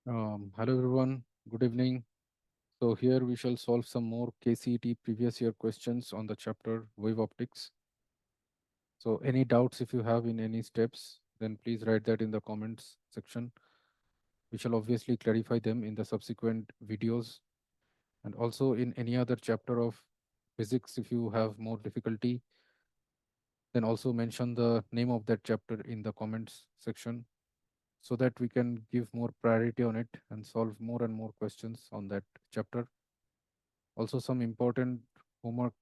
Hello everyone, good evening. So here we shall solve some more KCET previous year questions on the chapter wave optics. So any doubts if you have in any steps, then please write that in the comments section. We shall obviously clarify them in the subsequent videos and also in any other chapter of physics. If you have more difficulty, then also mention the name of that chapter in the comments section so that we can give more priority on it and solve more and more questions on that chapter. Also, some important homework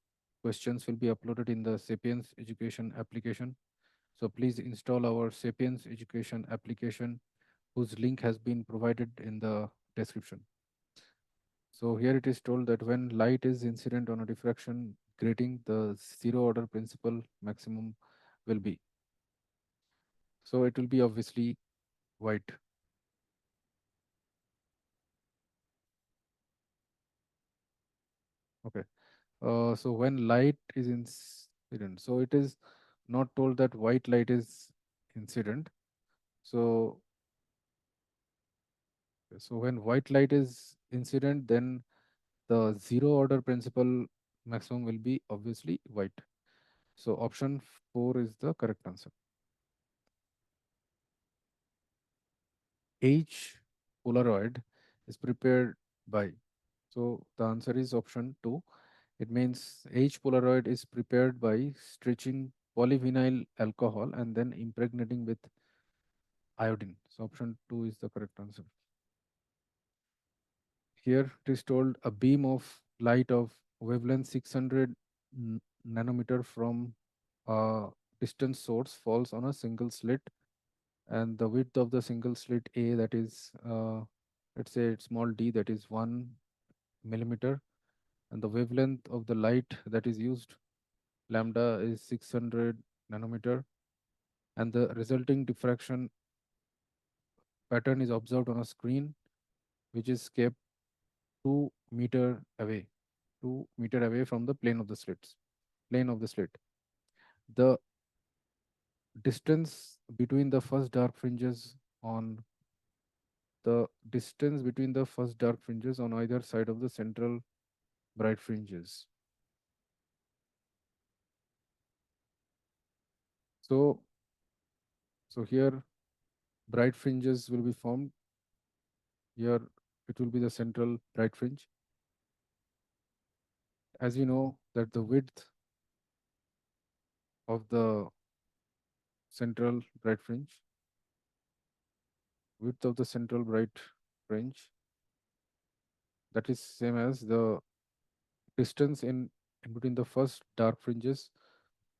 questions will be uploaded in the Sapience Education application. So please install our Sapience Education application, whose link has been provided in the description. So here it is told that when light is incident on a diffraction grating, the zero order principal maximum will be. So it will be obviously white. Okay. So when light is incident, so it is not told that white light is incident. So so when white light is incident, then the zero order principal maximum will be obviously white. So option 4 is the correct answer. H Polaroid is prepared by. So the answer is option 2. It means H Polaroid is prepared by stretching polyvinyl alcohol and then impregnating with iodine. So option 2 is the correct answer. Here it is told a beam of light of wavelength 600 nanometer from a distant source falls on a single slit, and the width of the single slit A, that is let's say it's small d, that is 1 millimeter, and the wavelength of the light that is used, lambda, is 600 nanometer, and the resulting diffraction pattern is observed on a screen which is kept 2 meter away, 2 meter away from the plane of the slit. The distance between the first dark fringes on either side of the central bright fringes. So here bright fringes will be formed. Here it will be the central bright fringe. As you know that the central bright fringe, width of the central bright fringe, that is same as the distance in between the first dark fringes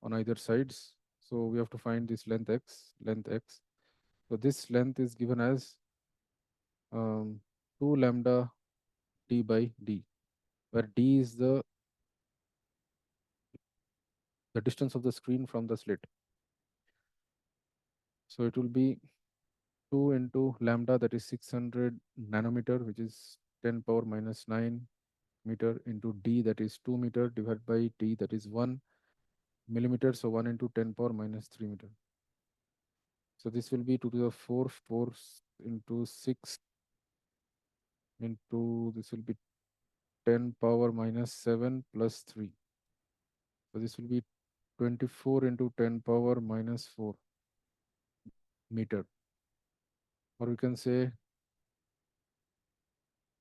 on either sides. So we have to find this length x. So this length is given as 2 lambda d by d, where d is the distance of the screen from the slit. So it will be 2 into lambda, that is 600 nanometer, which is 10 power minus 9 meter, into d, that is 2 meter, divided by d, that is 1 millimeter. So 1 into 10 power minus 3 meter. So this will be 2 to the 4 into 6 into, this will be 10 power minus 7 plus 3. So this will be 24 into 10 power minus 4 meter. Or we can say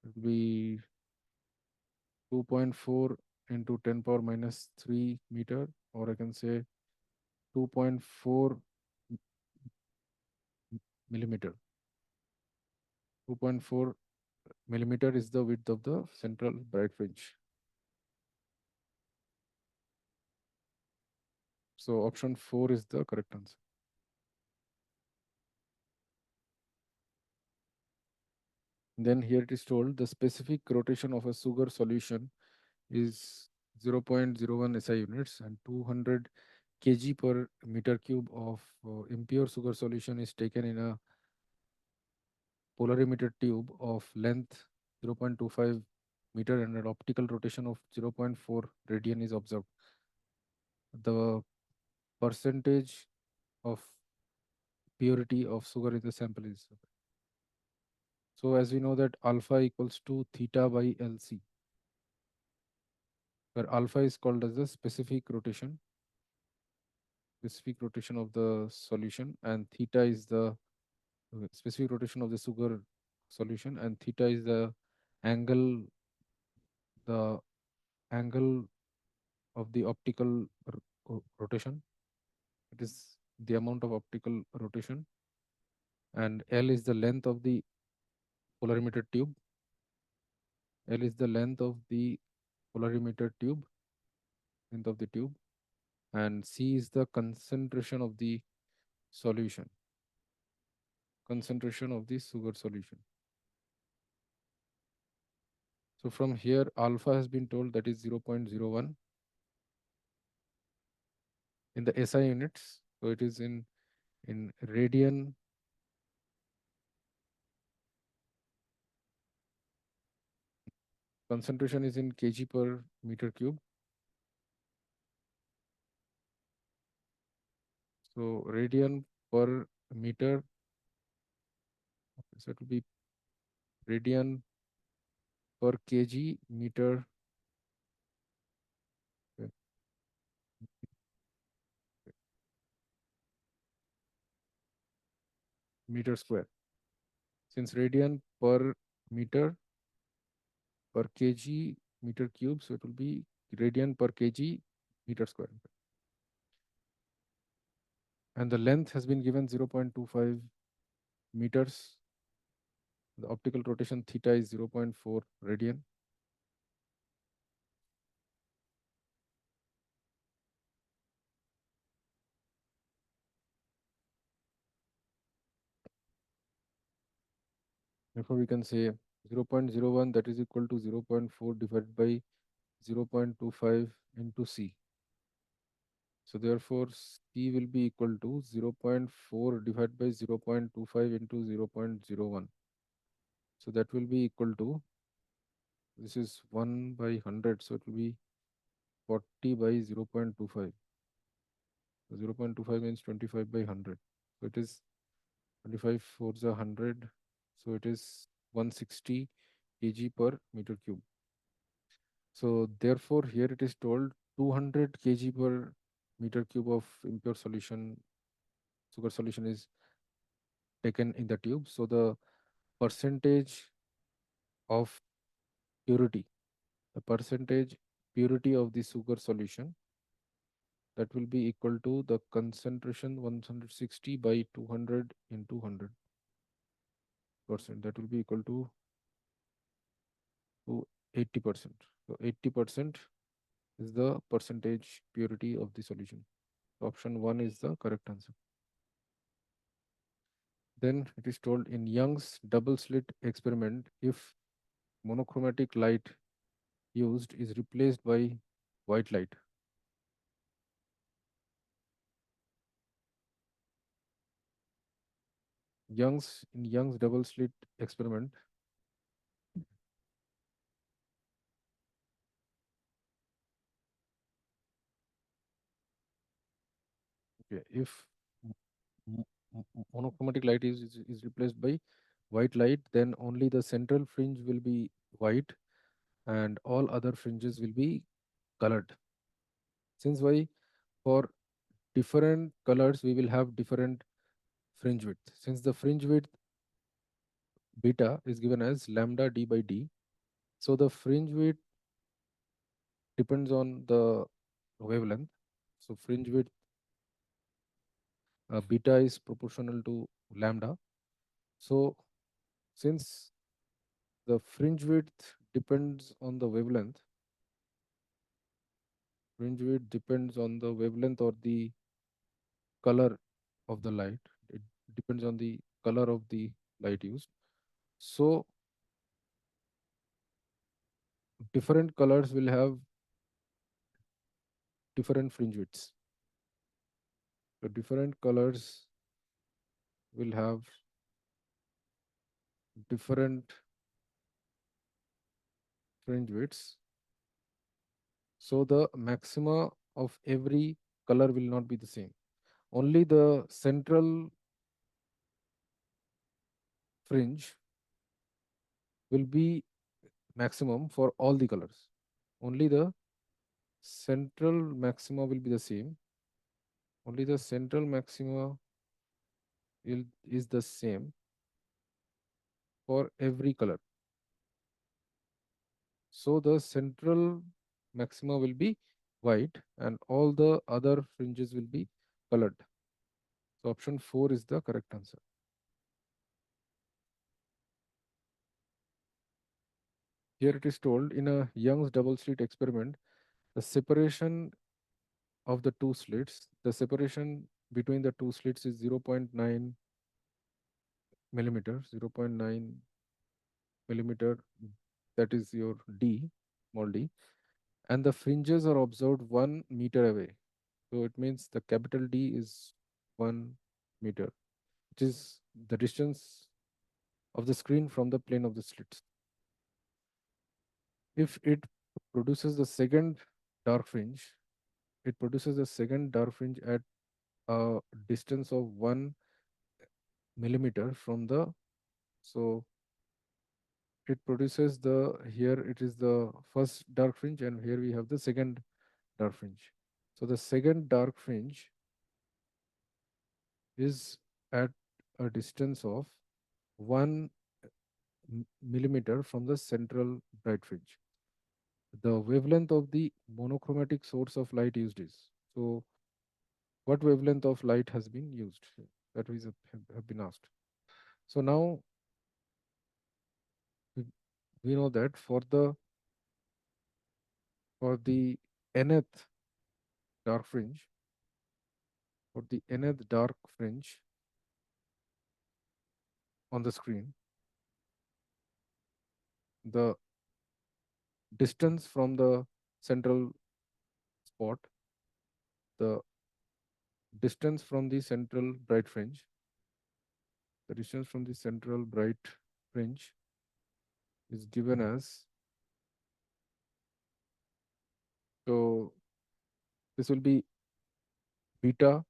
it will be 2.4 into 10 power minus 3 meter, or I can say 2.4 millimeter. 2.4 millimeter is the width of the central bright fringe. So option 4 is the correct answer. Then here it is told the specific rotation of a sugar solution is 0.01 SI units, and 200 kg per meter cube of impure sugar solution is taken in a polarimeter tube of length 0.25 meter, and an optical rotation of 0.4 radian is observed. The percentage of purity of sugar in the sample is. So as we know that alpha equals to theta by LC, where alpha is called as the specific rotation of the solution, and theta is the specific rotation of the sugar solution, and theta is angle, the angle of the optical rotation. It is the amount of optical rotation, and L is the length of the polarimeter tube. L is the length of the polarimeter tube, length of the tube, and C is the concentration of the solution, concentration of the sugar solution. So from here, alpha has been told that is 0.01 in the SI units. So it is in radian. Concentration is in kg per meter cube. So radian per meter. So it will be radian per kg meter uh, meter square. Since radian per meter per kg meter cube, so it will be radian per kg meter square. And the length has been given 0.25 meters. The optical rotation theta is 0.4 radian. Therefore, we can say 0.01, that is equal to 0.4 divided by 0.25 into C. So therefore, C will be equal to 0.4 divided by 0.25 into 0.01. So that will be equal to, this is 1 by 100, so it will be 40 by 0.25. So 0.25 means 25 by 100. So it is 25 4 is 100. So it is 160 kg per meter cube. So therefore, here it is told 200 kg per meter cube of impure solution, sugar solution is taken in the tube. So the percentage of purity, the percentage purity of the sugar solution, that will be equal to the concentration 160 by 200 into 100%. That will be equal to 80%. So 80% is the percentage purity of the solution. Option 1 is the correct answer. Then it is told in Young's double slit experiment, if monochromatic light used is replaced by white light, in Young's double slit experiment, okay, if monochromatic light is replaced by white light, then only the central fringe will be white and all other fringes will be colored. Since why? For different colors we will have different fringe width. Since the fringe width beta is given as lambda d by d, so the fringe width depends on the wavelength. So fringe width beta is proportional to lambda. So since the fringe width depends on the wavelength, fringe width depends on the wavelength or the color of the light. It depends on the color of the light used. So different colors will have different fringe widths. So different colors will have different fringe widths. So the maxima of every color will not be the same. Only the central fringe will be maximum for all the colors. Only the central maxima will be the same. Only the central maxima is the same for every color. So the central maxima will be white and all the other fringes will be colored. So option 4 is the correct answer. Here it is told in a Young's double slit experiment, the separation of the two slits, the separation between the two slits is 0.9 millimeter, 0.9 millimeter, that is your D, small d, and the fringes are observed 1 meter away. So it means the capital D is 1 meter, which is the distance of the screen from the plane of the slits. If it produces the second dark fringe, it produces the second dark fringe at a distance of 1 millimeter from the, so it produces the, here it is the first dark fringe and here we have the second dark fringe. So the second dark fringe is at a distance of 1 millimeter from the central bright fringe. The wavelength of the monochromatic source of light used is, so what wavelength of light has been used? That is have been asked. So now we, we know that for the nth dark fringe, for the nth dark fringe on the screen, the distance from the central spot, the distance from the central bright fringe, the distance from the central bright fringe is given as, so this will be beta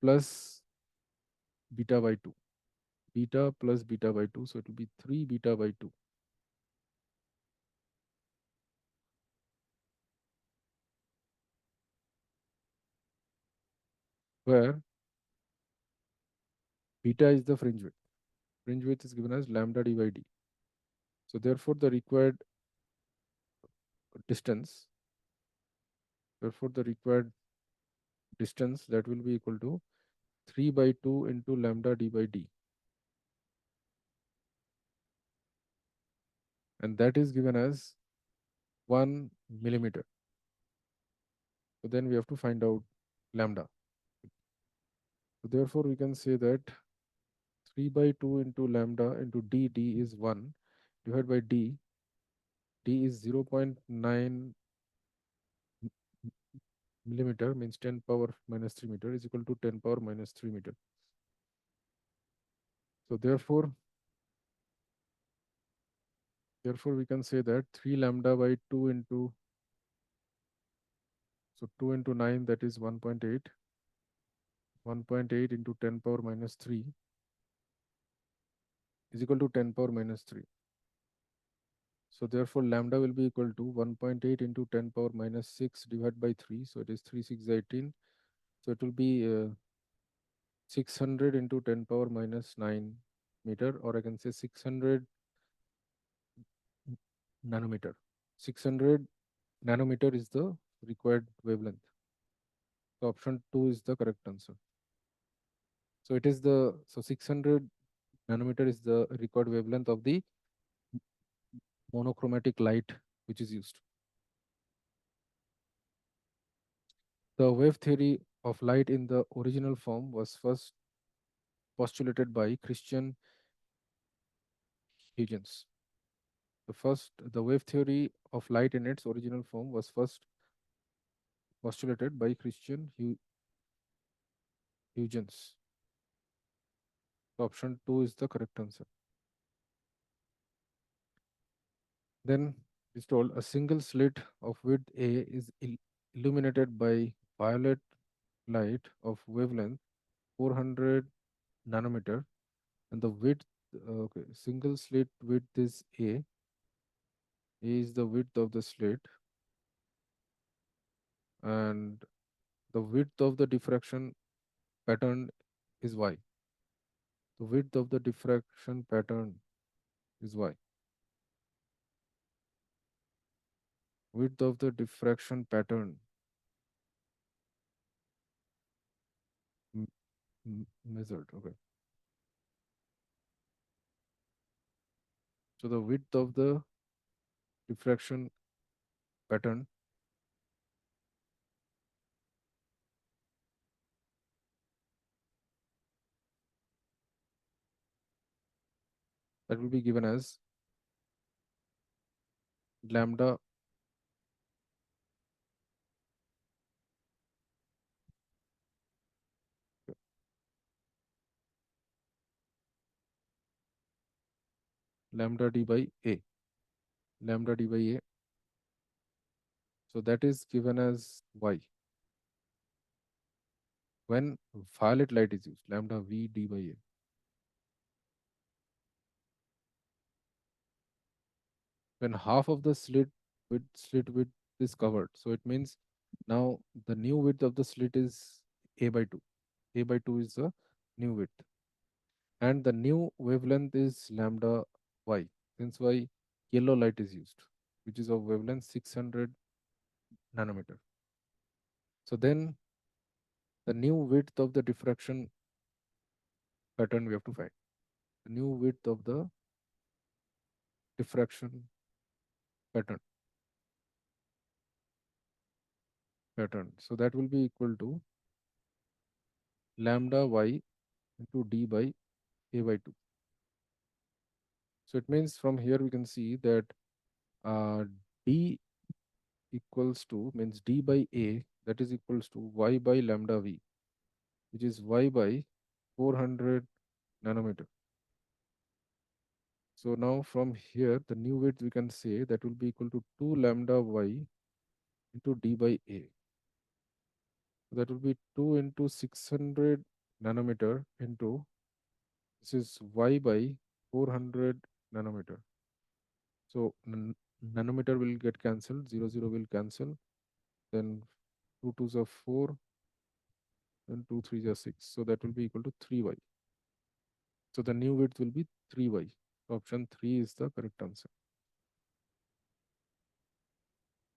plus beta by 2. Beta plus beta by 2, so it will be 3 beta by 2. Where beta is the fringe width. Fringe width is given as lambda d by d. So therefore the required distance, therefore the required distance that will be equal to 3 by 2 into lambda d by d. And that is given as 1 millimeter. So then we have to find out lambda. So therefore we can say that 3 by 2 into lambda into d is 1 divided by d is 0.9 millimeter, means 10 power minus 3 meter, is equal to 10 power minus 3 meter. So therefore we can say that 3 lambda by 2 into, so 2 into 9, that is 1.8. 1.8 into 10 power minus 3 is equal to 10 power minus 3. So therefore lambda will be equal to 1.8 into 10 power minus 6 divided by 3. So it is 3 6 18. So it will be 600 into 10 power minus 9 meter, or I can say 600 nanometer. 600 nanometer is the required wavelength. So option 2 is the correct answer. So it is the, so 600 nanometer is the required wavelength of the monochromatic light which is used. The wave theory of light in the original form was first postulated by Christian Huygens. The wave theory of light in its original form was first postulated by Christian Huygens. So option 2 is the correct answer. Then it's told a single slit of width A is illuminated by violet light of wavelength 400 nanometer, and the width okay, single slit width is A. A is the width of the slit, and the width of the diffraction pattern is Y. The width of the diffraction pattern is Y. Width of the diffraction pattern m- measured. Okay. So the width of the diffraction pattern, that will be given as lambda, lambda d by A. Lambda d by A. So that is given as Y. When violet light is used, lambda V d by A. When half of the slit width is covered. So it means now the new width of the slit is A by 2. A by 2 is the new width. And the new wavelength is lambda Y. Since Y, yellow light is used, which is of wavelength 600 nanometer. So then the new width of the diffraction pattern we have to find. The new width of the diffraction pattern. So that will be equal to lambda Y into D by A by 2. So it means from here we can see that uh, D equals to, means D by A, that is equals to Y by lambda V, which is Y by 400 nanometer. So now from here, the new width we can say that will be equal to 2 lambda Y into D by A. So that will be 2 into 600 nanometer into, this is Y by 400 nanometer. So nanometer will get cancelled, 0 will cancel, then 2 twos are 4, then 2 threes are 6. So that will be equal to 3Y. So the new width will be 3Y. Option 3 is the correct answer.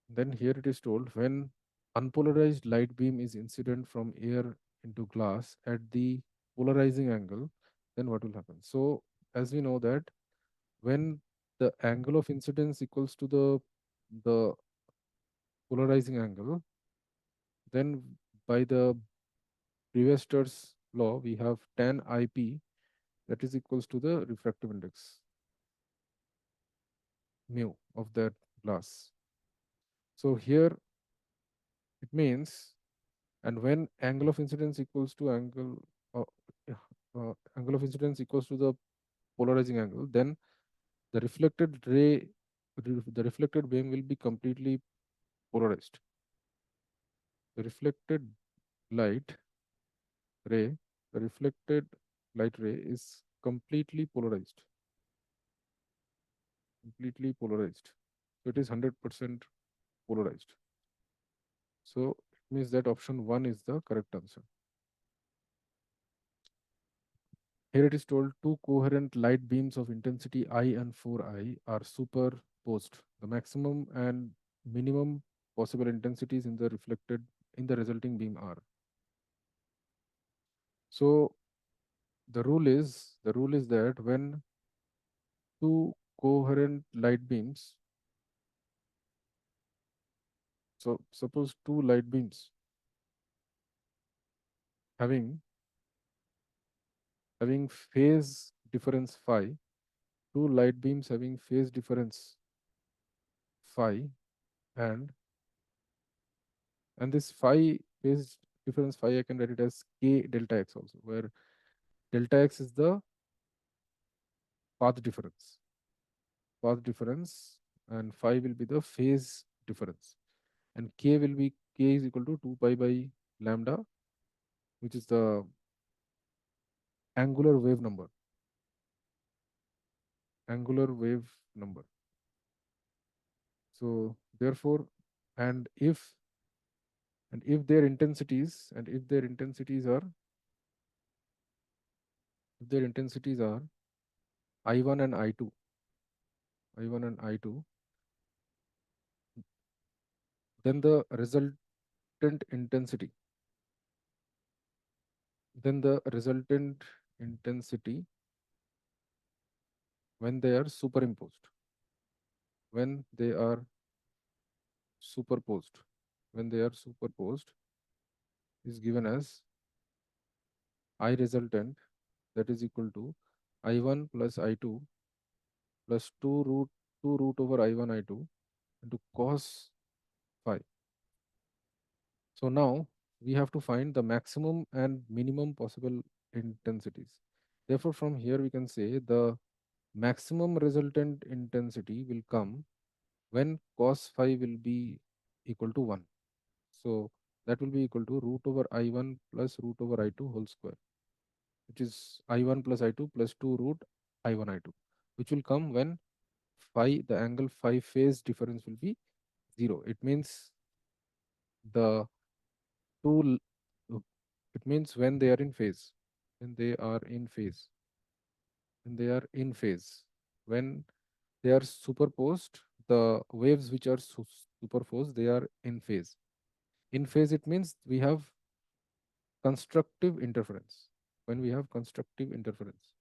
Then here it is told, when unpolarized light beam is incident from air into glass at the polarizing angle, then what will happen? So as we know that when the angle of incidence equals to the polarizing angle, then by the Brewster's law, we have tan IP, that is equals to the refractive index mu of that glass. So here it means, and when angle of incidence equals to uh, angle of incidence equals to the polarizing angle, then the reflected ray, the reflected beam will be completely polarized. The reflected light ray, the reflected light ray is completely polarized. Completely polarized. So it is 100% polarized. So it means that option 1 is the correct answer. Here it is told two coherent light beams of intensity I and 4I are superposed. The maximum and minimum possible intensities in the resulting beam are. So the rule is that when two coherent light beams, so suppose two light beams having phase difference phi, two light beams having phase difference phi, and this phi phase difference phi, I can write it as k delta x also, where delta x is the path difference. And phi will be the phase difference. And k is equal to 2 pi by lambda, which is the angular wave number. angular wave number. So therefore, and if if their intensities are I1 and I1 and I2, then the resultant intensity, then the resultant intensity when they are superimposed, when they are superposed, when they are superposed is given as I resultant, that is equal to I1 plus I2 plus 2 root over I1 I2 into cos phi. So now we have to find the maximum and minimum possible intensities. Therefore, from here we can say the maximum resultant intensity will come when cos phi will be equal to 1. So that will be equal to root over I1 plus root over I2 whole square, which is I1 plus I2 plus 2 root I1 I2, which will come when phi, the angle phi phase difference will be 0. It means the two, it means when they are in phase, when they are in phase, when they are in phase, when they are superposed, the waves which are superposed, they are in phase. In phase, it means we have constructive interference. When we have constructive interference,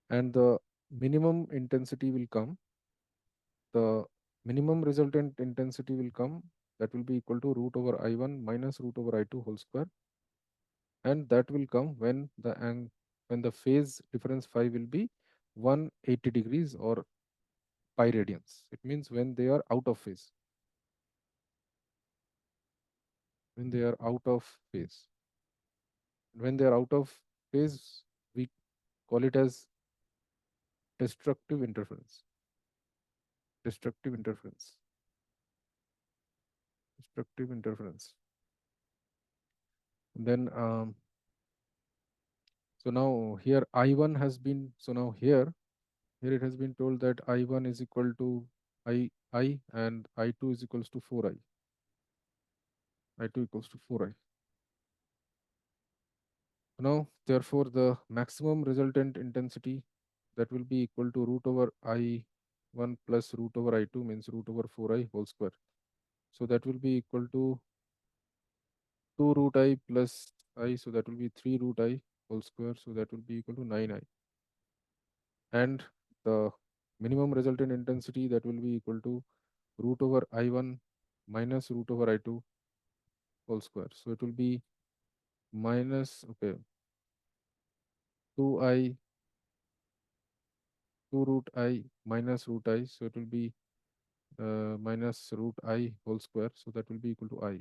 and the minimum intensity will come, the minimum resultant intensity will come, that will be equal to root over I1 minus root over I2 whole square, and that will come when when the phase difference phi will be 180 degrees or pi radians. It means when they are out of phase, when they are out of phase. When they are out of phase, we call it as destructive interference. Destructive interference. Destructive interference. And then, so now here I1 has been, so now here it has been told that I1 is equal to I and I2 is equals to 4I. I2 equals to 4I. Now, therefore, the maximum resultant intensity, that will be equal to root over I1 plus root over I2 means root over 4I whole square. So that will be equal to 2 root I plus I. So that will be 3 root I whole square. So that will be equal to 9I. And the minimum resultant intensity, that will be equal to root over I1 minus root over I2 whole square. So it will be minus, okay, 2I, 2 root I minus root I. So it will be minus root I whole square. So that will be equal to I.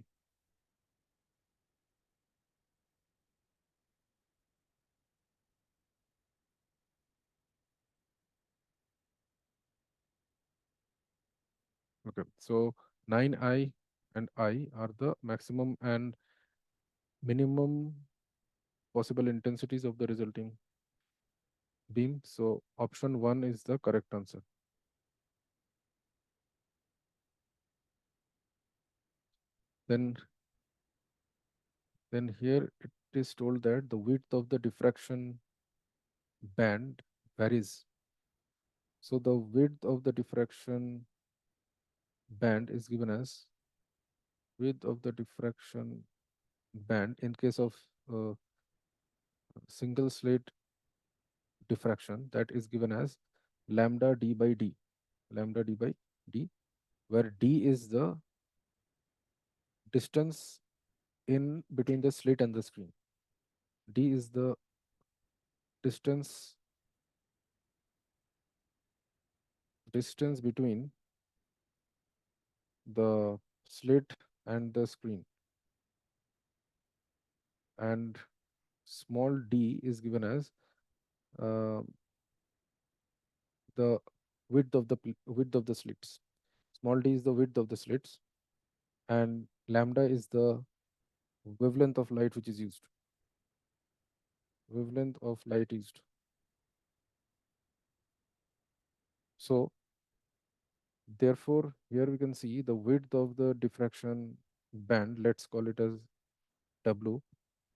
Okay. So 9I and I are the maximum and minimum possible intensities of the resulting beam. So option 1 is the correct answer. Then here it is told that the width of the diffraction band varies. So the width of the diffraction band is given as width of the diffraction band in case of uh, single slit diffraction, that is given as lambda d by d, lambda d by d, where d is the distance in between the slit and the screen. D is the distance between the slit and the screen, and small d is given as uh, the width of the slits. Small d is the width of the slits, and lambda is the wavelength of light which is used. wavelength of light is. So therefore, here we can see the width of the diffraction band, let's call it as W.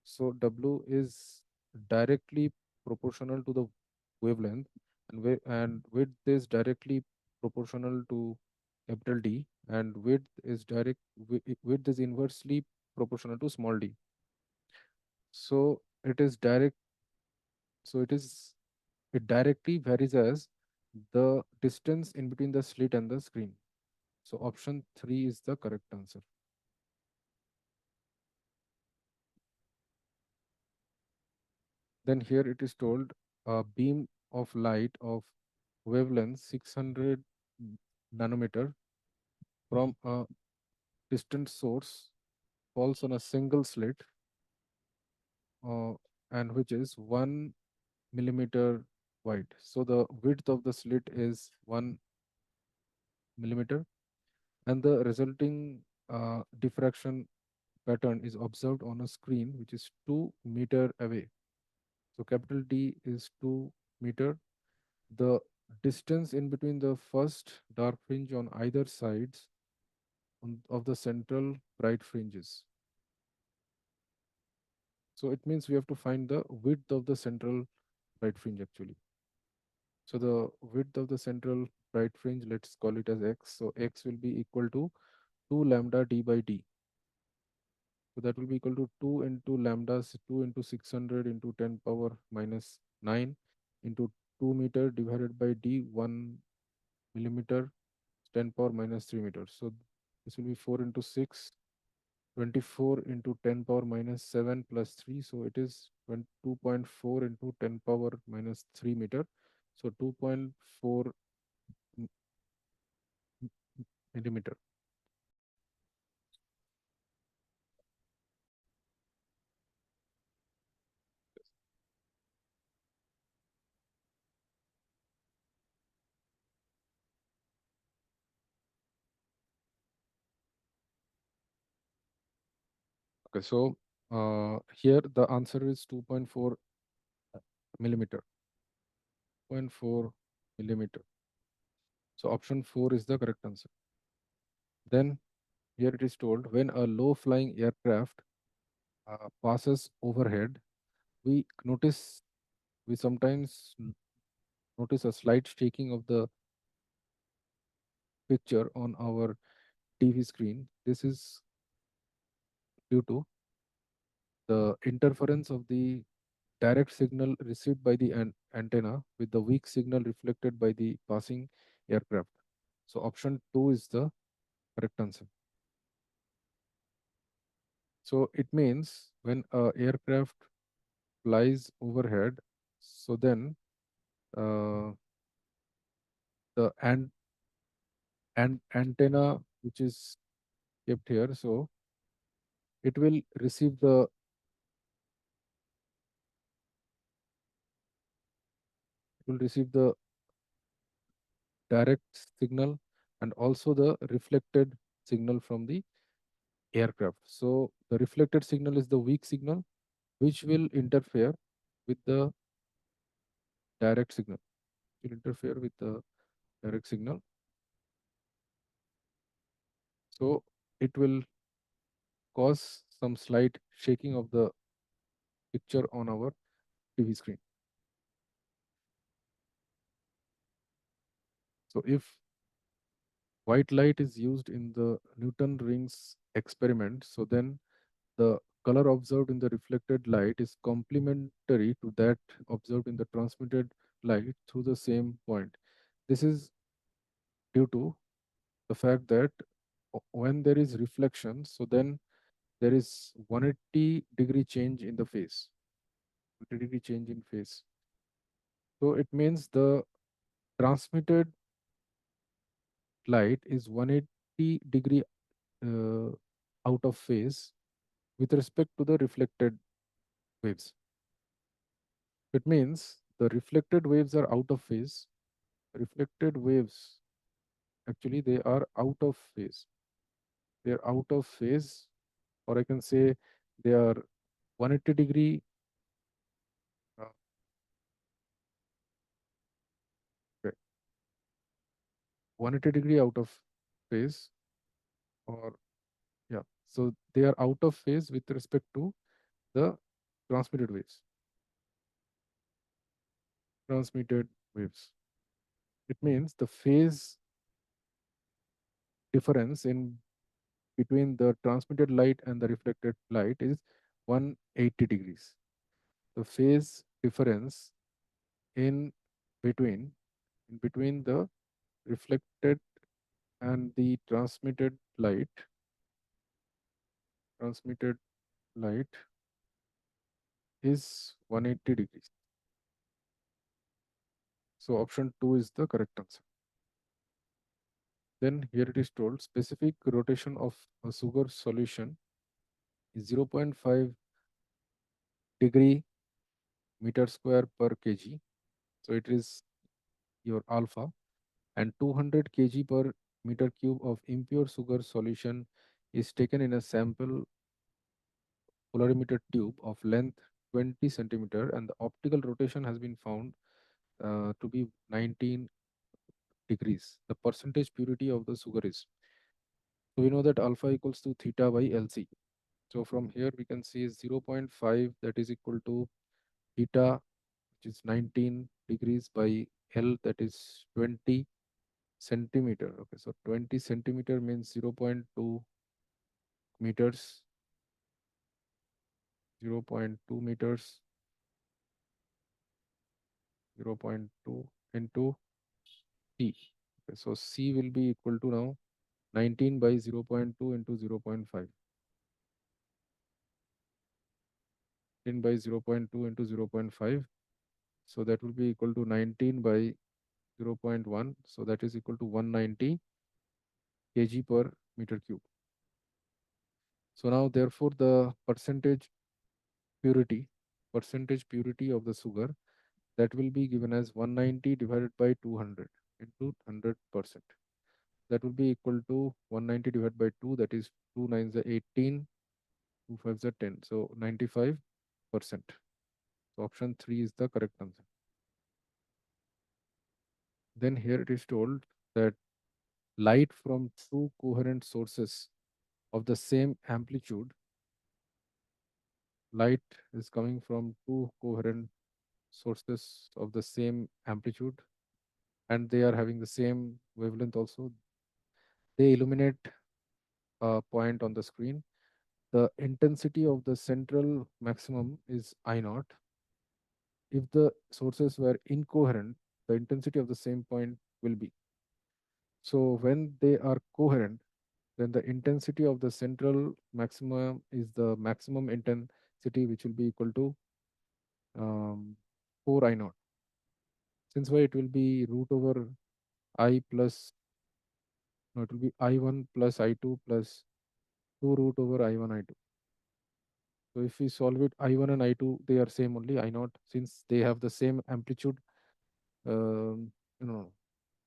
So W is directly proportional to the wavelength, and, and width is directly proportional to capital D, and width is inversely proportional to small d. So it is direct. So it directly varies as the distance in between the slit and the screen. So option 3 is the correct answer. Then here it is told a beam of light of wavelength 600 nanometer from a distant source falls on a single slit, uh, and which is 1 millimeter wide. So the width of the slit is 1 millimeter, and the resulting diffraction pattern is observed on a screen which is 2 meter away. So capital D is 2 meter. The distance in between the first dark fringe on either sides of the central bright fringes. So it means we have to find the width of the central bright fringe actually. So the width of the central bright fringe, let's call it as x. So x will be equal to 2 lambda d by d. So that will be equal to 2 into lambda, 2 into 600 into 10 power minus 9 into 2 meter divided by d, 1 millimeter, 10 power minus 3 meters. So this will be 4 into 6, 24 into 10 power minus 7 plus 3. So it is 2.4 into 10 power minus 3 meter. So 2.4 millimeter. Okay, so here the answer is 2.4 millimeter. 2.4 millimeter. So option 4 is the correct answer. Then here it is told when a low flying aircraft passes overhead, we notice we sometimes notice a slight shaking of the picture on our TV screen. This is due to the interference of the direct signal received by the antenna with the weak signal reflected by the passing aircraft. So option 2 is the correct answer. So it means when a aircraft flies overhead, so then uh, the antenna which is kept here, so it will receive the direct signal and also the reflected signal from the aircraft. So the reflected signal is the weak signal which will interfere with the direct signal. Will interfere with the direct signal. So it will cause some slight shaking of the picture on our TV screen. So if white light is used in the Newton rings experiment, so then the color observed in the reflected light is complementary to that observed in the transmitted light through the same point. This is due to the fact that when there is reflection, so then there is 180-degree change in the phase. 180-degree change in phase. So it means the transmitted light is 180-degree uh, out of phase with respect to the reflected waves. It means the reflected waves are out of phase. Reflected waves, actually, they are out of phase. They are out of phase, or I can say they are 180-degree 180-degree out of phase, or yeah, so they are out of phase with respect to the transmitted waves. Transmitted waves. It means the phase difference in between the transmitted light and the reflected light is 180 degrees. The phase difference in between the reflected and the transmitted light is 180 degrees. So option 2 is the correct answer. Then here it is told specific rotation of a sugar solution is 0.5 degree meter square per kg. So it is your alpha, and 200 kg per meter cube of impure sugar solution is taken in a sample polarimeter tube of length 20 centimeter, and the optical rotation has been found to be 19 degrees. The percentage purity of the sugar is. So we know that alpha equals to theta by LC. So from here we can see 0.5, that is equal to theta, which is 19 degrees, by L, that is 20 centimeter. Okay, so 20 centimeter means 0.2 meters, 0.2 meters, 0.2 into C. Okay, so C will be equal to now 19 by 0.2 into 0.5. 10 by 0.2 into 0.5. So that will be equal to 19 by 0.1. So that is equal to 190 kg per meter cube. So now therefore the purity, percentage purity of the sugar, that will be given as 190 divided by 200 into 100%. That will be equal to 190 divided by 2, that is 2 nines are 18, 2 fives are 10. So 95%. So option 3 is the correct answer. Then here it is told that light from two coherent sources of the same amplitude, light is coming from two coherent sources of the same amplitude, and they are having the same wavelength also. They illuminate a point on the screen. The intensity of the central maximum is I naught. If the sources were incoherent, the intensity of the same point will be. So when they are coherent, then the intensity of the central maximum is the maximum intensity, which will be equal to 4 I naught. Since why it will be root over I plus, no, it will be I1 plus I2 plus 2 root over I1 I2. So if we solve it, I1 and I2, they are same only, I naught, since they have the same amplitude. You know,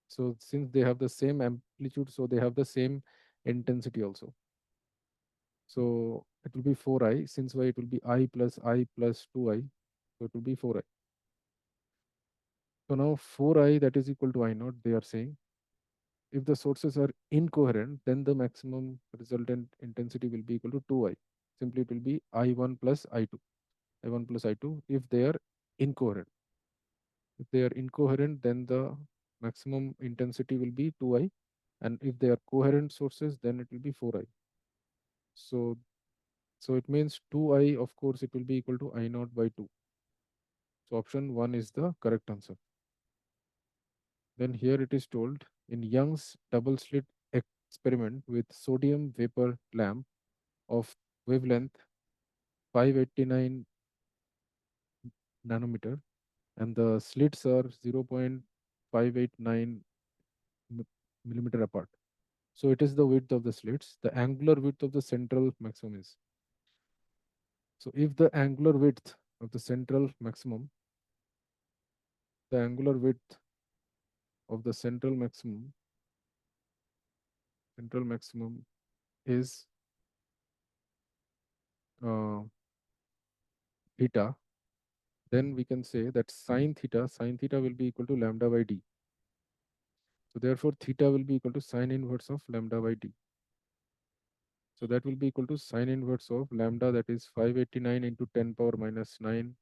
so since they have the same amplitude, so they have the same intensity also. So it will be 4I, since why it will be I plus 2I. So it will be 4I. So now 4I, that is equal to I naught, they are saying. If the sources are incoherent, then the maximum resultant intensity will be equal to 2I. Simply it will be I1 plus I2. I1 plus I2 if they are incoherent. If they are incoherent, then the maximum intensity will be 2I. And if they are coherent sources, then it will be 4I. So, so it means 2I, of course, it will be equal to I naught by 2. So option 1 is the correct answer. Then here it is told in Young's double slit experiment with sodium vapor lamp of wavelength 589 nanometer, and the slits are 0.589 millimeter apart. So it is the width of the slits. The angular width of the central maximum is. So if the angular width of the angular width of the central maximum is uh, theta, then we can say that sine theta will be equal to lambda by d. So therefore, theta will be equal to sine inverse of lambda by d. So that will be equal to sine inverse of lambda, that is 589 into 10 power minus 9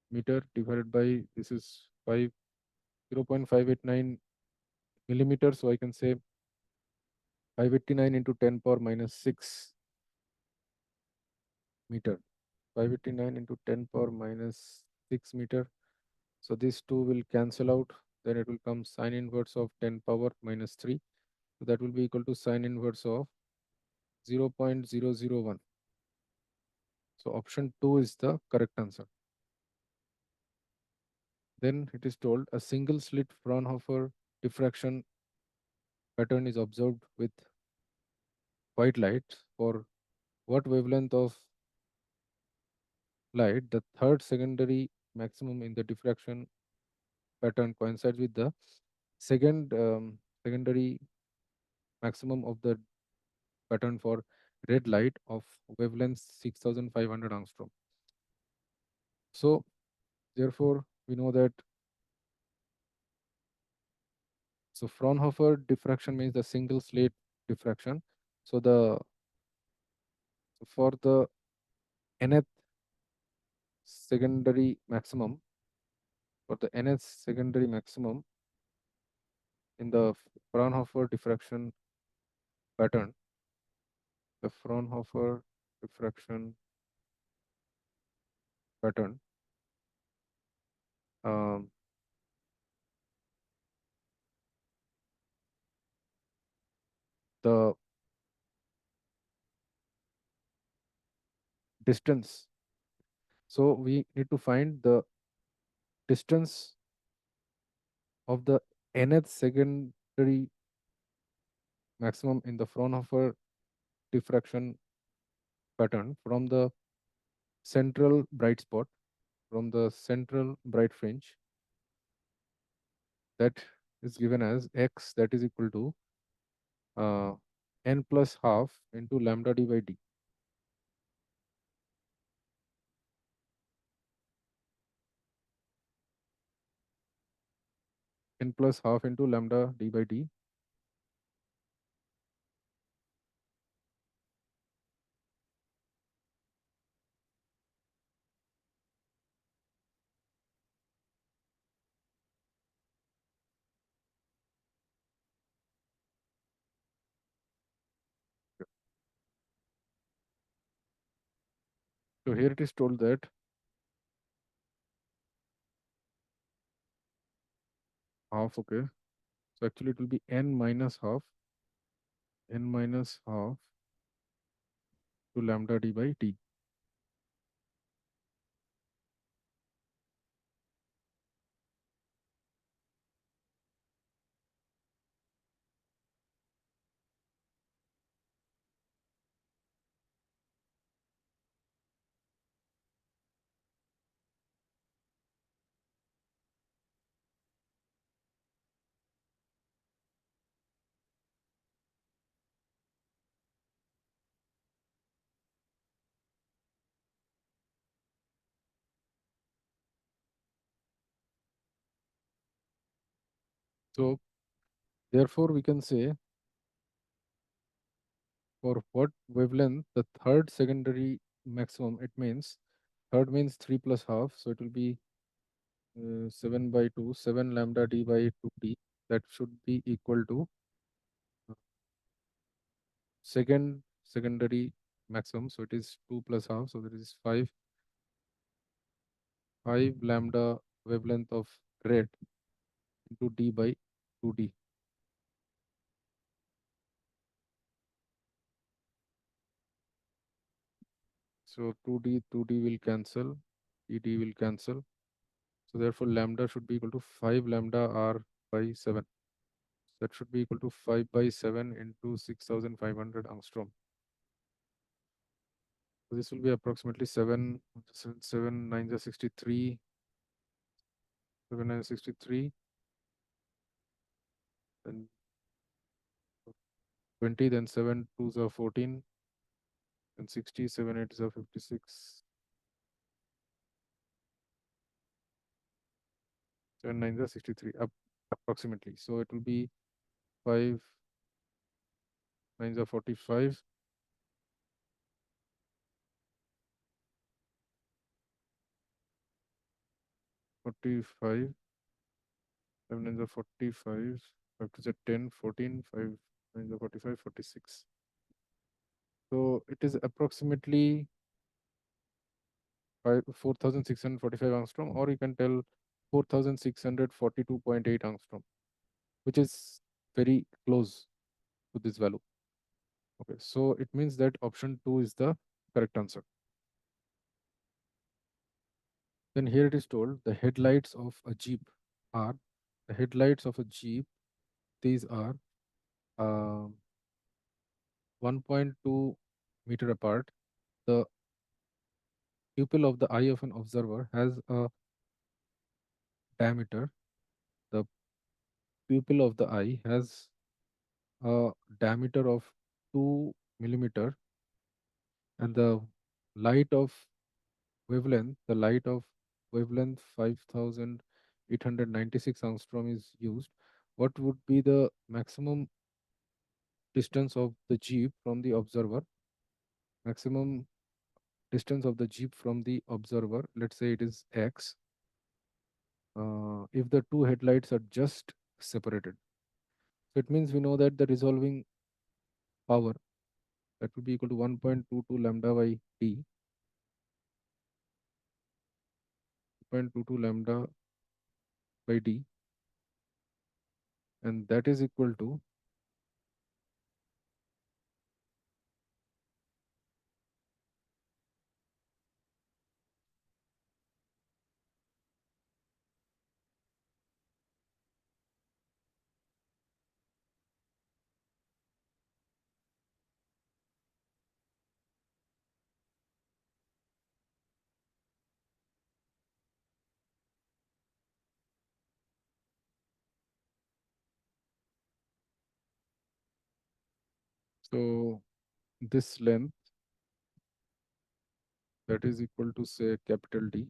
meter, divided by, this is 0.589 millimeters. So I can say 589 into 10 power minus 6 meter. 589 into 10 power minus 6 meter. So these two will cancel out. Then it will come sine inverse of 10 power minus 3. So that will be equal to sine inverse of 0.001. So option 2 is the correct answer. Then it is told a single slit Fraunhofer diffraction pattern is observed with white light. For what wavelength of light the third secondary maximum in the diffraction pattern coincides with the secondary maximum of the pattern for red light of wavelength 6500 angstrom. So therefore we know that, so Fraunhofer diffraction means the single slit diffraction. So the, for the nth secondary maximum, for the nth secondary maximum in the Fraunhofer diffraction pattern, the Fraunhofer diffraction pattern, um, the distance. So we need to find the distance of the nth secondary maximum in the Fraunhofer diffraction pattern from the central bright spot, from the central bright fringe, that is given as x, that is equal to uh, n plus half into lambda d by d. N plus half into lambda d by d. So here it is told that half, okay. So actually it will be n minus half, n minus half to lambda d by d. So therefore we can say, for what wavelength the third secondary maximum, it means third means 3 plus half, so it will be 7 by 2, 7 lambda d by 2d, that should be equal to second secondary maximum, so it is 2 plus half, so there is 5 lambda wavelength of red into d by 2d. So 2d will cancel, dd will cancel. So therefore lambda should be equal to 5 lambda r by 7. That should be equal to 5 by 7 into 6500 angstrom. So this will be approximately 7 9 is 63, 7 9 is 63, then 20, then 7 2s are 14, then 60, 7 8s are 56, 7 9s are 63, approximately. So it will be 5 nines are 45. 45. 5 nines are 45. 5 to the 10, 14. 5 nines are 45, 46. So it is approximately 4,645 angstrom, or you can tell 4,642.8 angstrom, which is very close to this value. Okay, so it means that option 2 is the correct answer. Then here it is told the headlights of a Jeep are the headlights of a Jeep. These are uh, 1.2 meter apart. The pupil of the eye of an observer has a diameter. The pupil of the eye has a diameter of 2 millimeter, and the light of the light of wavelength 5,896 angstrom is used. What would be the maximum distance of the Jeep from the observer? Maximum distance of the Jeep from the observer, let's say it is X, if the two headlights are just separated. So it means we know that the resolving power, that will be equal to 1.22 lambda by d, 0.22 lambda by d, and that is equal to, so this length, that is equal to say capital D.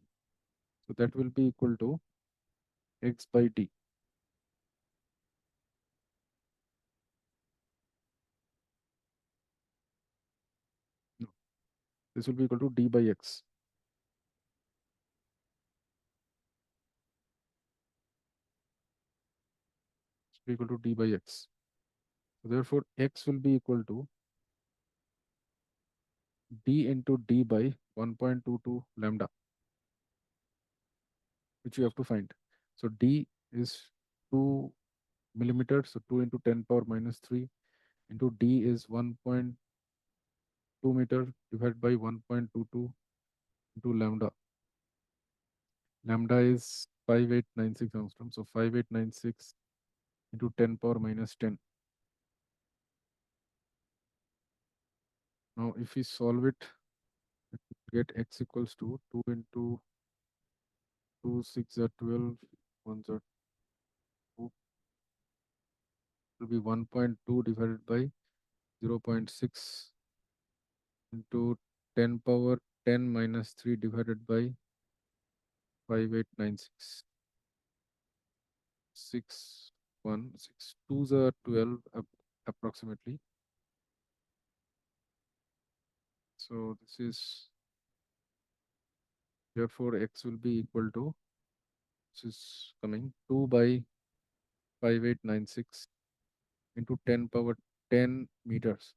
So that will be equal to X by D. No, this will be equal to D by X. It will be equal to D by X. So therefore, X will be equal to D into D by 1.22 lambda, which you have to find. So D is 2 millimeters, so 2 into 10 power minus 3 into D is 1.2 meter divided by 1.22 into lambda. Lambda is 5896 angstrom, so 5896 into 10 power minus 10. Now if we solve it, get X equals to 2 into 2, 6 are 12, 1 are 2, will be 1.2 divided by 0.6 into 10 power 10 minus 3 divided by 5896. 6, 1, 6. 2s are 12 approximately. So this is, therefore X will be equal to, this is coming 2 by 5896 into 10 power 10 meters.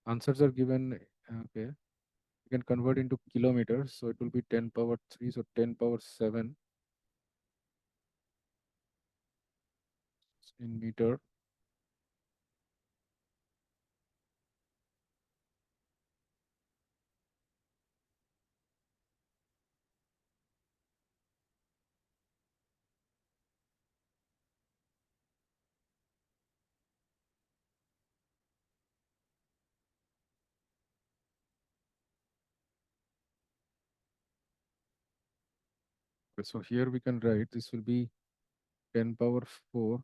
Answers are given, okay. You can convert into kilometers, so it will be 10 power 3, so 10 power 7 in meter. Okay, so here we can write this will be 10 power 4,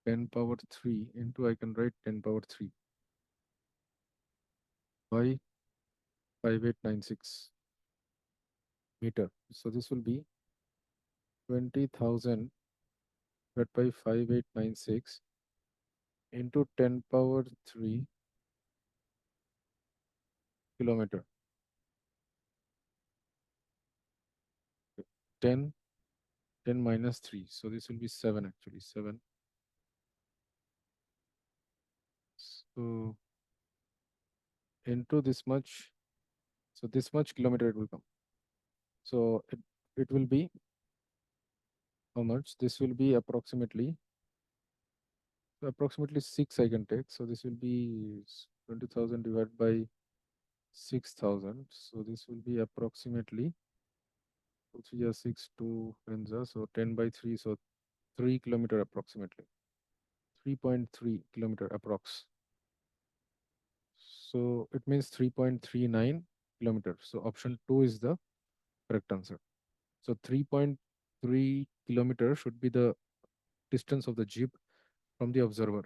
10 power 3 into, I can write 10 power 3 by 5896 meter. So this will be 20,000 divided by 5896 into 10 power 3 kilometer. 10, 10 minus 3. So this will be 7 actually. 7. So into this much. So this much kilometer it will come. So it will be how much? This will be approximately 6 I can take. So this will be 20,000 divided by 6,000. So this will be approximately 2 3 are 6, 2 friends are so 10 by 3. So 3 kilometer approximately. 3.3 kilometer approx. So it means 3.39 kilometers. So option 2 is the correct answer. So 3.3 kilometers should be the distance of the jeep from the observer.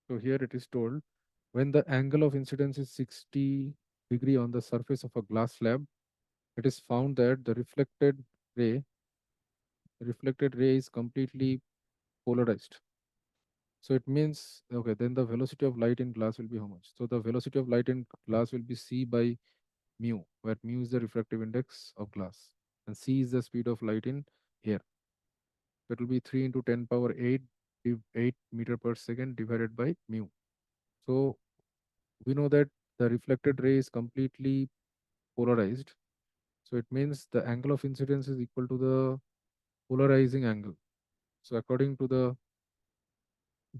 So here it is told when the angle of incidence is 60 degree on the surface of a glass slab, it is found that the reflected ray is completely polarized. So it means okay, then the velocity of light in glass will be how much? So the velocity of light in glass will be c by mu, where mu is the refractive index of glass and c is the speed of light in air. So it will be 3 into 10 power 8 8 meter per second divided by mu. So we know that the reflected ray is completely polarized. So it means the angle of incidence is equal to the polarizing angle. So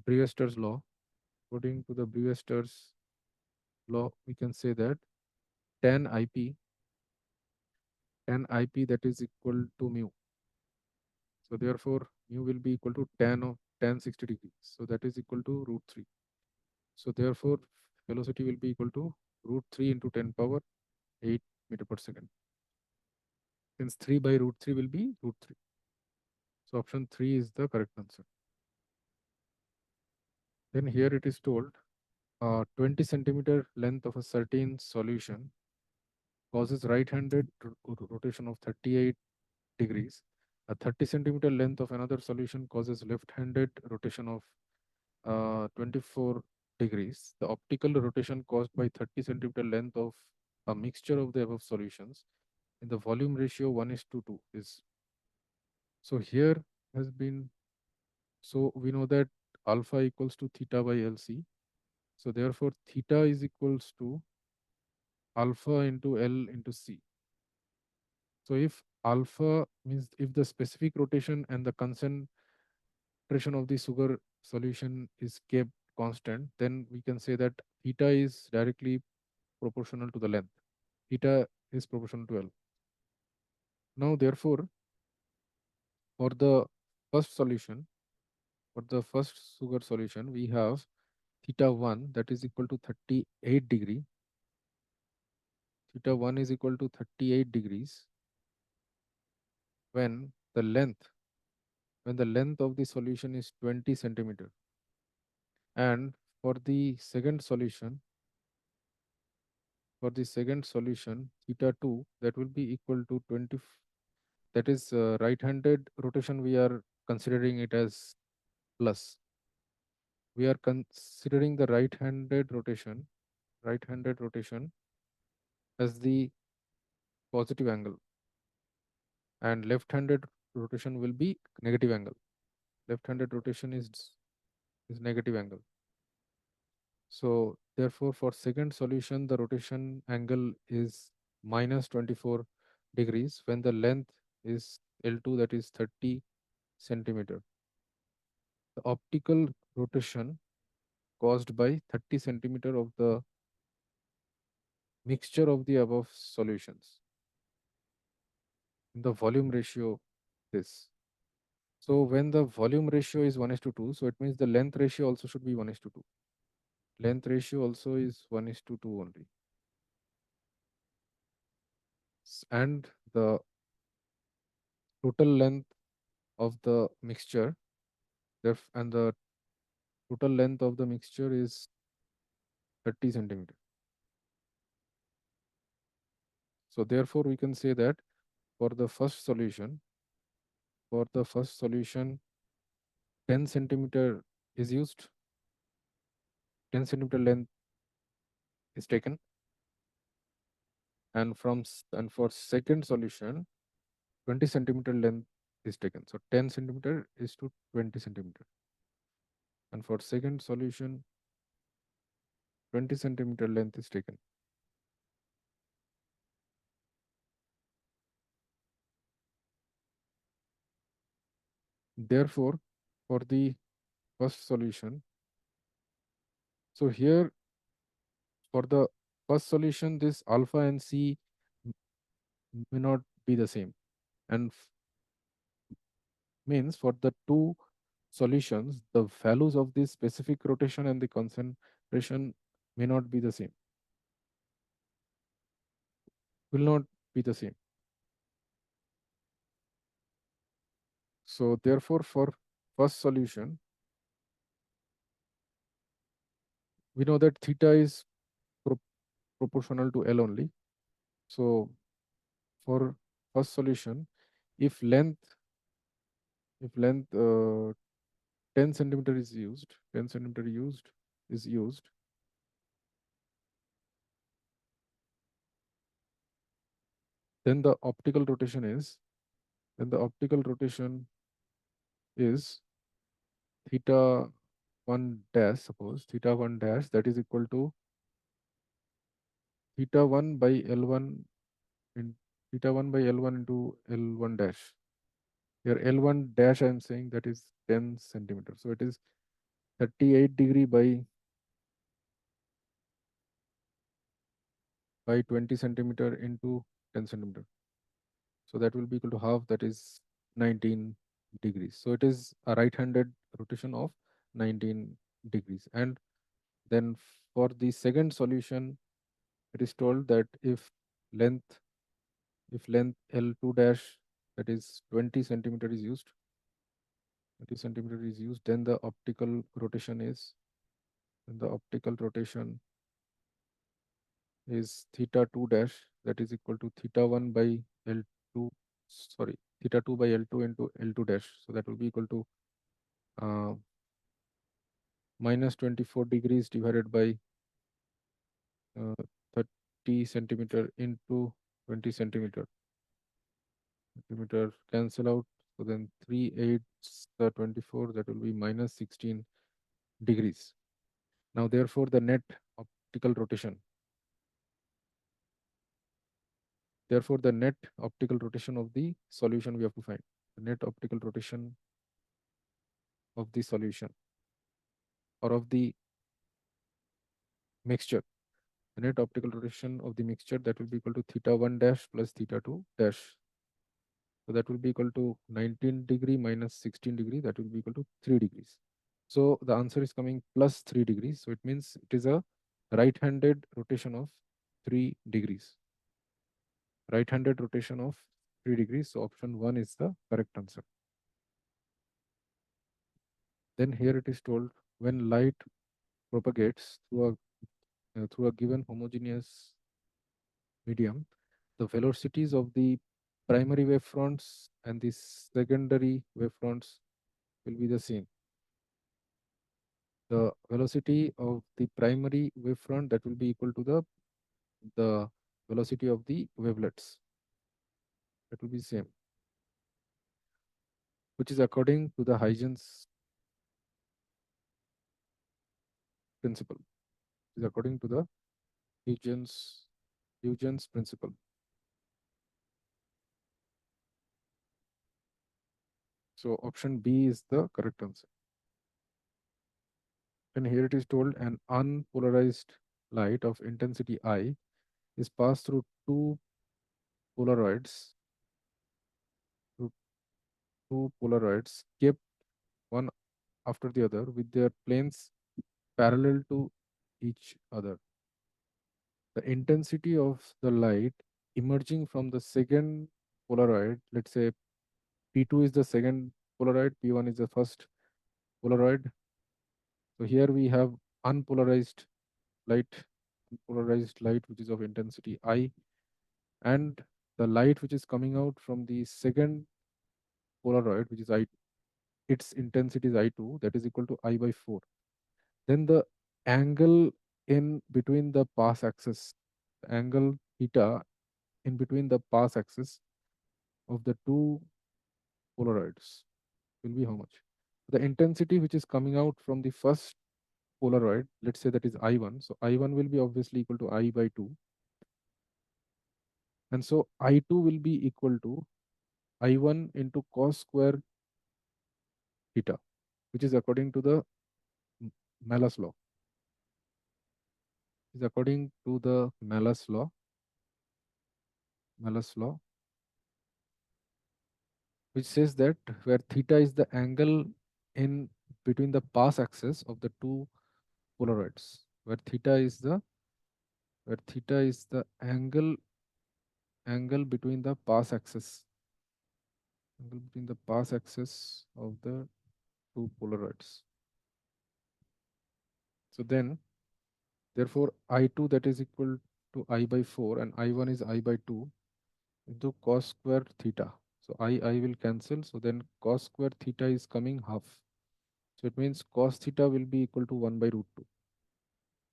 Brewster's law, according to the Brewster's law, we can say that tan IP that is equal to mu. So therefore, mu will be equal to tan 60 degrees. So that is equal to root 3. So therefore, velocity will be equal to root 3 into 10 power 8 meter per second. Since 3 by root 3 will be root 3. So option 3 is the correct answer. Then here it is told 20 centimeter length of a certain solution causes right-handed rotation of 38 degrees. A 30 centimeter length of another solution causes left-handed rotation of 24 degrees. The optical rotation caused by 30 centimeter length of a mixture of the above solutions in the volume ratio 1 is to 2 is. So here has been, so we know that alpha equals to theta by LC. So therefore theta is equals to alpha into L into C. So if alpha means if the specific rotation and the concentration of the sugar solution is kept constant, then we can say that theta is directly proportional to the length. Theta is proportional to L. Now, therefore, for the first solution, for the first sugar solution, we have theta 1 that is equal to 38 degree. Theta 1 is equal to 38 degrees when the length of the solution is 20 centimeter. And for the second solution, theta 2 that will be equal to 20. That is right-handed rotation. We are considering it as plus. We are considering the right-handed rotation as the positive angle, and left-handed rotation will be negative angle. Left-handed rotation is negative angle. So therefore, for second solution, the rotation angle is minus 24 degrees when the length is L2 that is 30 centimeter. The optical rotation caused by 30 centimeter of the mixture of the above solutions in the volume ratio this. So when the volume ratio is 1 is to 2, so it means the length ratio also should be 1 is to 2. Length ratio also is 1 is to 2 only. And the total length of the mixture and the total length of the mixture is 30 centimeter. So therefore we can say that for the first solution, 10 centimeter is used, 10 centimeter length is taken, and and for second solution 20 centimeter length is taken. So 10 centimeter is to 20 centimeter, and for second solution 20 centimeter length is taken. Therefore, for the first solution, so here for the first solution, this alpha and c may not be the same, and means for the two solutions, the values of the specific rotation and the concentration may not be the same, will not be the same. So therefore, for first solution, we know that theta is pro proportional to L only. So for first solution, if length if length 10 centimeter is used, 10 centimeter is used, then the optical rotation is then the optical rotation is theta 1 dash, suppose theta 1 dash, that is equal to theta 1 by L1 in theta 1 by L1 into L1 dash. Here L1 dash I am saying that is 10 centimeter. So it is 38 degree by 20 centimeter into 10 centimeter. So that will be equal to half, that is 19 degrees. So it is a right-handed rotation of 19 degrees. And then for the second solution, it is told that length if length L2 dash, that is 20 centimeter is used, 20 centimeter is used, then the optical rotation is theta 2 dash, that is equal to theta 1 by L2, sorry, theta 2 by L2 into L2 dash. So that will be equal to uh, minus 24 degrees divided by 30 centimeter into 20 centimeter. Centimeter cancel out. So then 3 8 24, that will be minus 16 degrees. Now therefore the net optical rotation. Therefore the net optical rotation of the solution we have to find. The net optical rotation of the solution or of the mixture. The net optical rotation of the mixture, that will be equal to theta 1 dash plus theta 2 dash. So that will be equal to 19 degree minus 16 degree, that will be equal to 3 degrees. So the answer is coming plus 3 degrees. So it means it is a right-handed rotation of 3 degrees. Right-handed rotation of 3 degrees. So option 1 is the correct answer. Then here it is told, when light propagates through a given homogeneous medium, the velocities of the primary wavefronts and the secondary wavefronts will be the same. The velocity of the primary wavefront, that will be equal to the velocity of the wavelets. That will be same, which is according to the Huygens principle. Is according to the Huygens principle. So option B is the correct answer. And here it is told, an unpolarized light of intensity I is passed through two Polaroids, through two Polaroids kept one after the other with their planes parallel to each other. The intensity of the light emerging from the second Polaroid, let's say P2 is the second Polaroid, P1 is the first Polaroid. So here we have unpolarized light, which is of intensity I, and the light which is coming out from the second Polaroid, which is I2. its intensity is I2, that is equal to I by 4. Then the angle in between the pass axis, angle theta in between the pass axis of the two polarids will be how much? The intensity which is coming out from the first polaroid, let's say that is I1. So I1 will be obviously equal to I by 2. And so I2 will be equal to I1 into cos square theta, which is according to the Malus law. Is according to the Malus law, which says that where theta is the angle in between the pass axis of the two polarids, where theta is the angle between the pass axis, angle between the pass axis of the two polarids. So then, therefore, I2 that is equal to I by 4 and I1 is I by 2 into cos square theta. So I will cancel. So then cos square theta is coming half. So it means cos theta will be equal to 1 by root 2.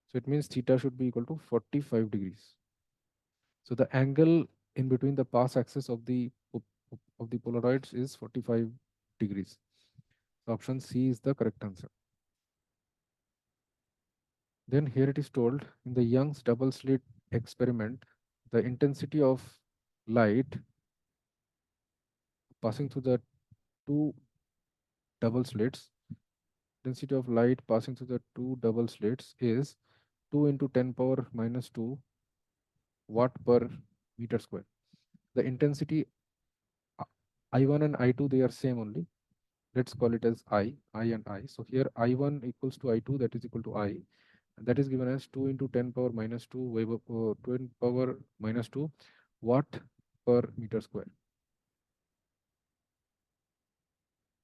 So it means theta should be equal to 45 degrees. So the angle in between the pass axis of the polaroids is 45 degrees. So option C is the correct answer. Then here it is told in the Young's double slit experiment, the intensity of light passing through the two double slits, intensity of light passing through the two double slits is 2 into 10 power minus 2 watt per meter square. The intensity uh, I1 and I2 they are same only. Let's call it as I and I. So here I1 equals to I2, that is equal to I. And that is given as 2 into 10 power minus 2 10 power minus 2 watt per meter square.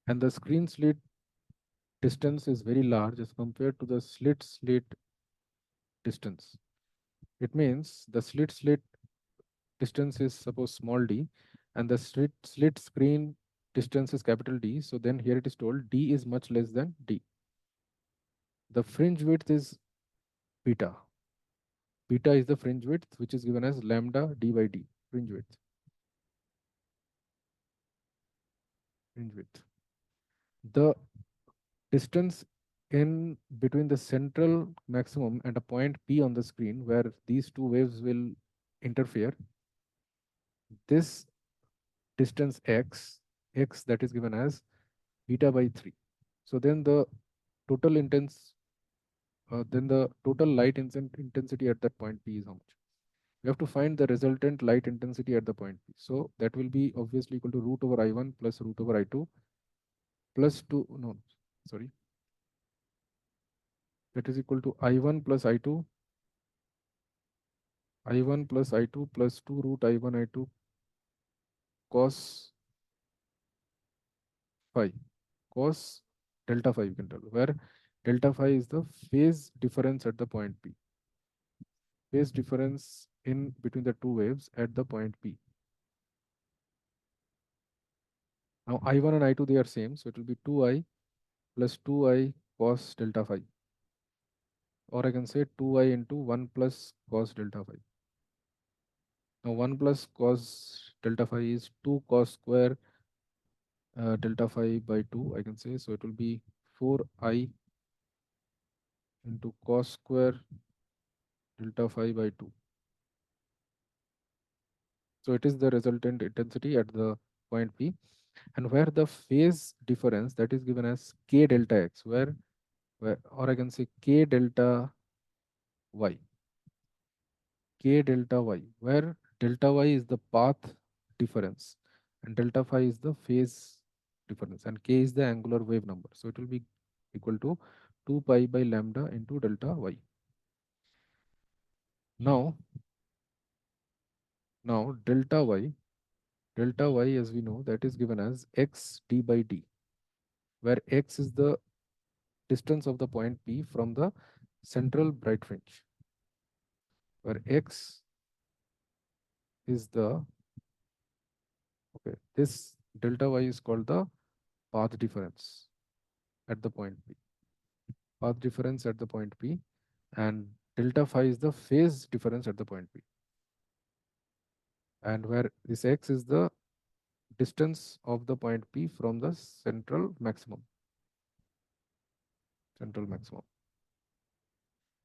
And the screen slit distance is very large as compared to the slit distance. It means the slit distance is suppose small d and the slit screen distance is capital D. So then here it is told D is much less than D. The fringe width is beta. Beta is the fringe width, which is given as lambda d by d, fringe width. Fringe width. The distance in between the central maximum and a point P on the screen where these two waves will interfere, this distance x that is given as beta by 3. So then the total total light intensity at that point P is how much? We have to find the resultant light intensity at the point P. So that will be obviously equal to root over I1 plus root over I2 plus 2, no, sorry, that is equal to I1 plus I2, I1 plus I2 plus 2 root I1 I2 cos phi, cos delta phi, you can tell, where delta phi is the phase difference at the point P. Phase difference in between the two waves at the point P. Now I1 and I2 they are same, so it will be 2I plus 2I cos delta phi, or I can say 2I into 1 plus cos delta phi. Now 1 plus cos delta phi is 2 cos square delta phi by 2, I can say. So it will be 4I into cos square delta phi by 2. So it is the resultant intensity at the point P, and where the phase difference that is given as k delta x, where or I can say k delta y, k delta y, where delta y is the path difference and delta phi is the phase difference and k is the angular wave number. So it will be equal to 2 pi by lambda into delta y. Now, delta y as we know that is given as x d by d, where x is the distance of the point P from the central bright fringe, where x is the, okay, this delta y is called the path difference at the point P. Path difference at the point P, and delta phi is the phase difference at the point P. And where this x is the distance of the point P from the central maximum. Central maximum.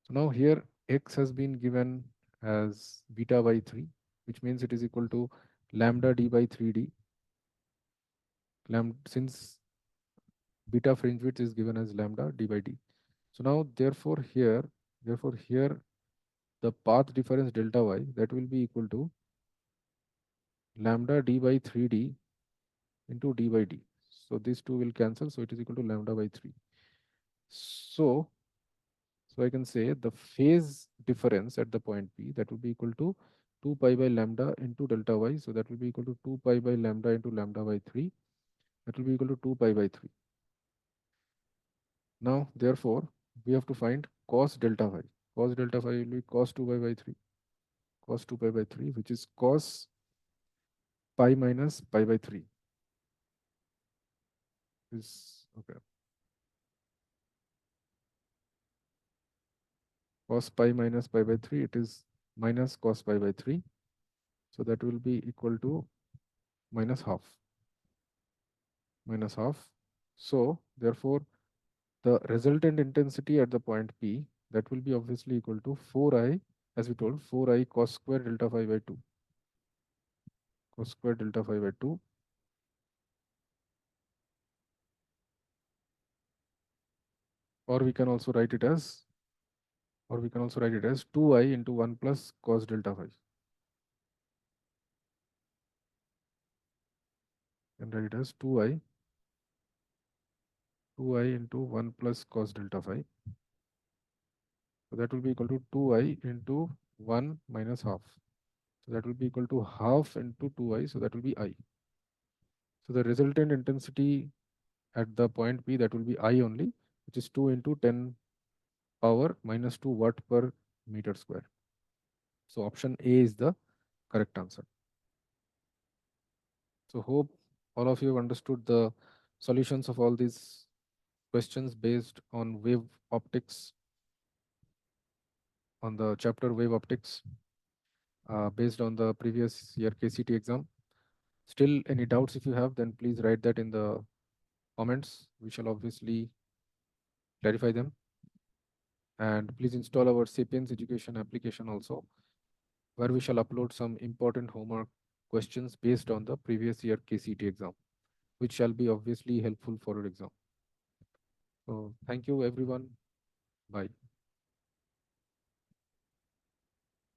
So now here x has been given as beta by 3, which means it is equal to lambda d by 3d. Since beta fringe width is given as lambda d by d. So now therefore here the path difference delta y, that will be equal to lambda d by 3d into d by d. So these two will cancel, so it is equal to lambda by 3. So I can say the phase difference at the point P, that will be equal to 2 pi by lambda into delta y. So that will be equal to 2 pi by lambda into lambda by 3. That will be equal to 2 pi by 3. Now, therefore, we have to find cos delta phi. Cos delta phi will be cos 2 pi by 3. Cos 2 pi by 3, which is cos pi minus pi by 3. Is okay. Cos pi minus pi by 3, it is minus cos pi by 3. So that will be equal to minus half. Minus half. So therefore, the resultant intensity at the point P, that will be obviously equal to 4i, as we told, 4i cos square delta phi by 2. Cos square delta phi by 2. Or we can also write it as 2i into 1 plus cos delta phi. And write it as 2i into 1 plus cos delta phi. So that will be equal to 2i into 1 minus half. So that will be equal to half into 2i. So that will be I. So the resultant intensity at the point P, that will be I only, which is 2 into 10 power minus 2 watt per meter square. So option A is the correct answer. So hope all of you have understood the solutions of all these questions based on wave optics, on the chapter wave optics, based on the previous year KCET exam. Still, any doubts if you have, then please write that in the comments. We shall obviously clarify them. And please install our Sapience education application also, where we shall upload some important homework questions based on the previous year KCET exam, which shall be obviously helpful for your exam. So thank you everyone. Bye.